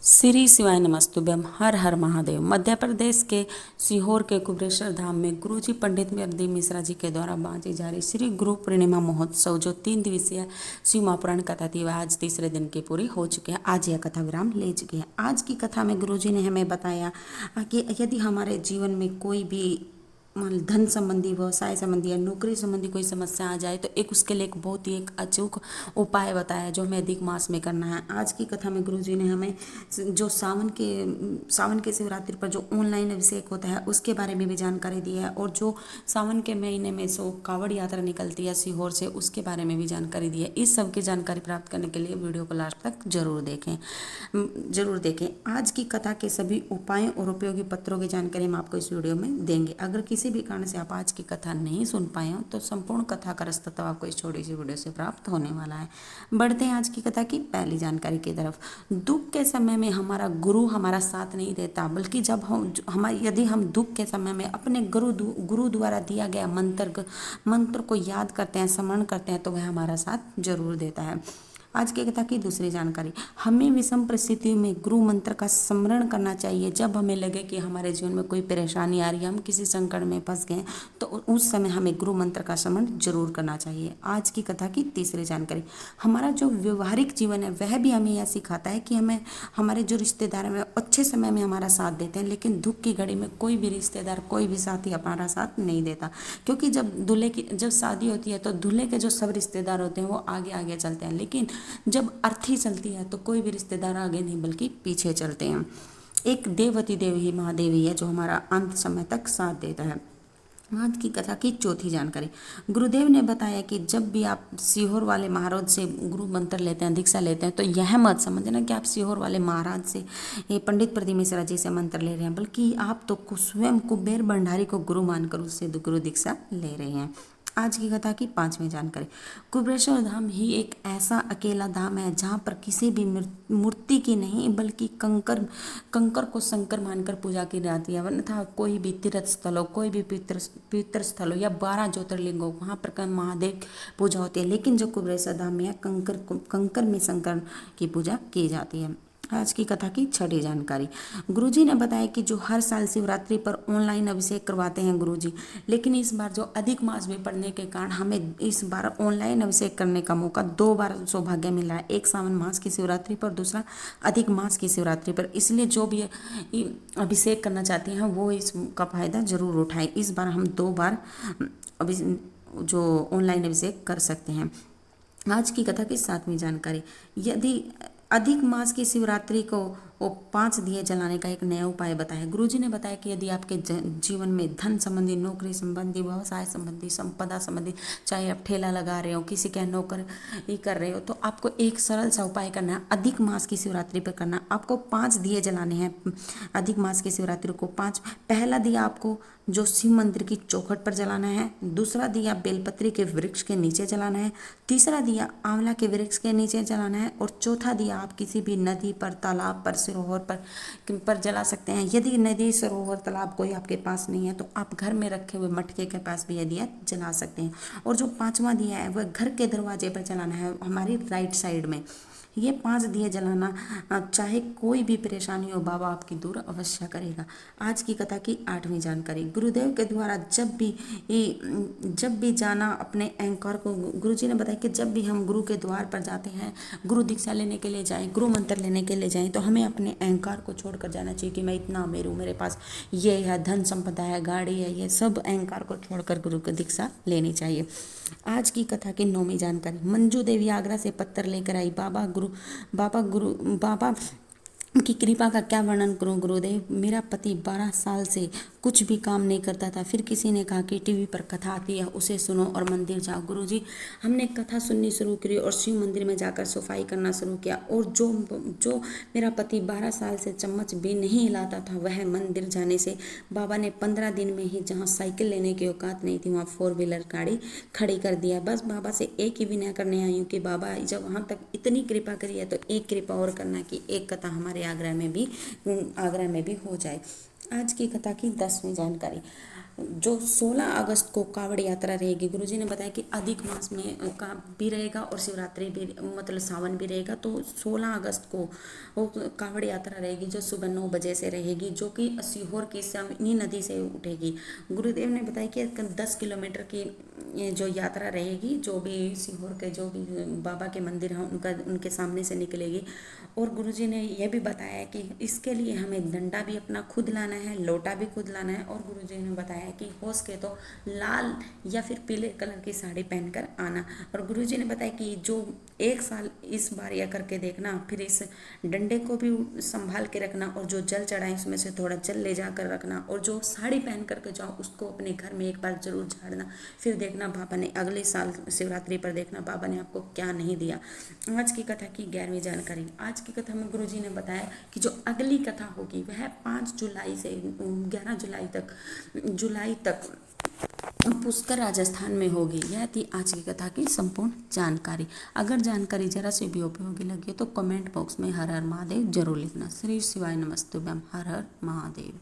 श्री शिवाय नमस्तुभ्यम। हर हर महादेव। मध्य प्रदेश के सीहोर के कुबेरेश्वर धाम में गुरुजी पंडित प्रदीप मिश्रा जी के द्वारा बांधी जा रही श्री गुरु पूर्णिमा महोत्सव जो 3 दिवसीय शिव महापुराण कथा थी वह आज तीसरे दिन की पूरी हो चुकी है। आज यह कथा विराम ले चुकी है। आज की कथा में गुरुजी ने हमें बताया कि यदि हमारे जीवन में कोई भी धन संबंधी, व्यवसाय संबंधी या नौकरी संबंधी कोई समस्या आ जाए तो एक उसके लिए एक बहुत ही एक अचूक उपाय बताया जो हमें अधिक मास में करना है। आज की कथा में गुरुजी ने हमें जो सावन के शिवरात्रि पर जो ऑनलाइन अभिषेक होता है उसके बारे में भी जानकारी दी है, और जो सावन के महीने में सो कावड़ यात्रा निकलती है सीहोर से उसके बारे में भी जानकारी दी है। इस सब की जानकारी प्राप्त करने के लिए वीडियो को लास्ट तक जरूर देखें। आज की कथा के सभी उपायों और उपयोगी पत्रों की जानकारी हम आपको इस वीडियो में देंगे। अगर किसी भी कारण से आप आज की कथा नहीं सुन पाए हो तो संपूर्ण कथा का रस्तव आपको इस छोटी सी वीडियो से प्राप्त होने वाला है। बढ़ते हैं आज की कथा की पहली जानकारी की तरफ। दुख के समय में हमारा गुरु हमारा साथ नहीं देता, बल्कि जब यदि हम दुख के समय में अपने गुरु द्वारा दिया गया मंत्र को याद करते हैं, स्मरण करते हैं तो वह हमारा साथ जरूर देता है। आज की कथा की दूसरी जानकारी। हमें विषम परिस्थितियों में गुरु मंत्र का स्मरण करना चाहिए। जब हमें लगे कि हमारे जीवन में कोई परेशानी आ रही है, हम किसी संकट में फंस गए तो उस समय हमें गुरु मंत्र का स्मरण जरूर करना चाहिए। आज की कथा की तीसरी जानकारी। हमारा जो व्यवहारिक जीवन है वह भी हमें यह सिखाता है कि हमें हमारे जो रिश्तेदार हैं अच्छे समय में हमारा साथ देते हैं, लेकिन दुख की घड़ी में कोई भी रिश्तेदार, कोई भी साथी हमारा साथ नहीं देता। क्योंकि जब शादी होती है तो दूल्हे के जो सब रिश्तेदार होते हैं वो आगे आगे चलते हैं, लेकिन जब अर्थी चलती है तो कोई भी रिश्तेदार आगे नहीं बल्कि पीछे चलते हैं। एक देवती देव ही महादेवी है जो हमारा अंत समय तक साथ देता है। आज की कथा की चौथी जानकारी। गुरुदेव ने बताया कि जब भी आप सीहोर वाले महाराज से गुरु मंत्र लेते हैं, दीक्षा लेते हैं, तो यह मत समझना कि आप सीहोर वाले महाराज से, ये पंडित प्रदीप मिश्रा जी से मंत्र ले रहे हैं, बल्कि आप तो स्वयं कुबेर भंडारी को गुरु मानकर उससे गुरु दीक्षा ले रहे हैं। आज की कथा की पांचवी जानकारी। कुबेरेश्वर धाम ही एक ऐसा अकेला धाम है जहाँ पर किसी भी मूर्ति की नहीं बल्कि कंकर को शंकर मानकर पूजा की जाती है। अन्यथा कोई भी तीर्थ स्थल हो, कोई भी पवित्र स्थल हो या 12 ज्योतिर्लिंग हो, वहाँ पर महादेव पूजा होती है, लेकिन जो कुबेरेश्वर धाम में कंकर में शंकर की पूजा की जाती है। आज की कथा की छठी जानकारी। गुरुजी ने बताया कि जो हर साल शिवरात्रि पर ऑनलाइन अभिषेक करवाते हैं गुरुजी, लेकिन इस बार जो अधिक मास में पड़ने के कारण हमें इस बार ऑनलाइन अभिषेक करने का मौका 2 बार सौभाग्य मिला है। एक सावन मास की शिवरात्रि पर, दूसरा अधिक मास की शिवरात्रि पर। इसलिए जो भी अभिषेक करना चाहते हैं वो इसका फायदा जरूर उठाएं। इस बार हम 2 बार जो ऑनलाइन अभिषेक कर सकते हैं। आज की कथा की 7वीं जानकारी। यदि अधिक मास की शिवरात्रि को वो 5 दिए जलाने का एक नया उपाय बताया। गुरुजी ने बताया कि यदि आपके जीवन में धन संबंधी, नौकरी संबंधी, व्यवसाय संबंधी, संपदा संबंधी, चाहे आप ठेला लगा रहे हो, किसी के नौकर ही कर रहे हो, तो आपको एक सरल सा उपाय करना है। अधिक मास की शिवरात्रि पर करना, आपको 5 दिए जलाने हैं। अधिक मास की शिवरात्रि को 5। पहला दिया आपको जो शिव मंदिर की चौखट पर जलाना है, दूसरा दिया बेलपत्री के वृक्ष के नीचे जलाना है, तीसरा दिया आंवला के वृक्ष के नीचे जलाना है, और चौथा दिया आप किसी भी नदी पर, तालाब पर, सरोवर पर जला सकते हैं। यदि नदी, सरोवर, तालाब कोई आपके पास नहीं है तो आप घर में रखे हुए मटके के पास भी यह दिया जला सकते हैं। और जो 5वां दिया है वह घर के दरवाजे पर जलाना है, हमारी राइट साइड में। ये 5 दिए जलाना, चाहे कोई भी परेशानी हो, बाबा आपकी दूर अवश्य करेगा। आज की कथा की 8वीं जानकारी। गुरुदेव के द्वारा जब भी जाना अपने अहंकार को, गुरुजी ने बताया कि जब भी हम गुरु के द्वार पर जाते हैं, गुरु दीक्षा लेने के लिए जाएं, गुरु मंत्र लेने के लिए जाएं, तो हमें अपने अहंकार को छोड़कर जाना चाहिए कि मैं इतना अमीर हूँ, मेरे पास ये है, धन संपदा है, गाड़ी है, ये सब अहंकार को छोड़कर गुरु की दीक्षा लेनी चाहिए। आज की कथा की 9वीं जानकारी। मंजू देवी आगरा से पत्थर लेकर आई। बाबा की कृपा का क्या वर्णन करूं गुरुदेव। मेरा पति 12 साल से कुछ भी काम नहीं करता था। फिर किसी ने कहा कि टीवी पर कथा आती है, उसे सुनो और मंदिर जाओ। गुरुजी, हमने कथा सुननी शुरू करी और शिव मंदिर में जाकर सफाई करना शुरू किया। और जो मेरा पति 12 साल से चम्मच भी नहीं हिलाता था, वह मंदिर जाने से बाबा ने 15 दिन में ही, जहाँ साइकिल लेने की औकात नहीं थी, वहाँ 4 व्हीलर गाड़ी खड़ी कर दिया। बस बाबा से एक ही विनय करने आई हूँ कि बाबा जब वहाँ तक इतनी कृपा करी है तो एक कृपा और करना कि एक कथा हमारे आगरा में भी हो जाए। आज की कथा की 10वीं जानकारी। जो 16 अगस्त को कावड़ यात्रा रहेगी, गुरुजी ने बताया कि अधिक मास में का भी रहेगा और शिवरात्रि भी, मतलब सावन भी रहेगा। तो 16 अगस्त को वो कावड़ यात्रा रहेगी जो सुबह 9 बजे से रहेगी, जो कि सीहोर की सवनी नदी से उठेगी। गुरुदेव ने बताया कि 10 किलोमीटर की ये जो यात्रा रहेगी, जो भी सीहोर के जो भी बाबा के मंदिर हैं उनके सामने से निकलेगी। और गुरुजी ने यह भी बताया कि इसके लिए हमें डंडा भी अपना खुद लाना है, लोटा भी खुद लाना है। और गुरुजी ने बताया कि हो सके तो लाल या फिर पीले कलर की साड़ी पहनकर आना। और गुरुजी ने बताया कि जो एक साल इस बार यह करके देखना, फिर इस डंडे को भी संभाल के रखना, और जो जल चढ़ाए उसमें से थोड़ा जल ले जाकर रखना, और जो साड़ी पहन करके जाओ उसको अपने घर में एक बार जरूर झाड़ना। फिर देखना बाबा ने अगले साल शिवरात्रि पर देखना बाबा ने आपको क्या नहीं दिया। आज की कथा की 11वीं जानकारी। आज की कथा में गुरुजी ने बताया कि जो अगली कथा होगी वह 5 जुलाई से 11 जुलाई तक पुष्कर राजस्थान में होगी। यह थी आज की कथा की संपूर्ण जानकारी। अगर जानकारी जरा से भी उपयोगी लगी तो कमेंट बॉक्स में हर हर महादेव जरूर लिखना। श्री शिवाय नमस्तुभ्यम। हर हर महादेव।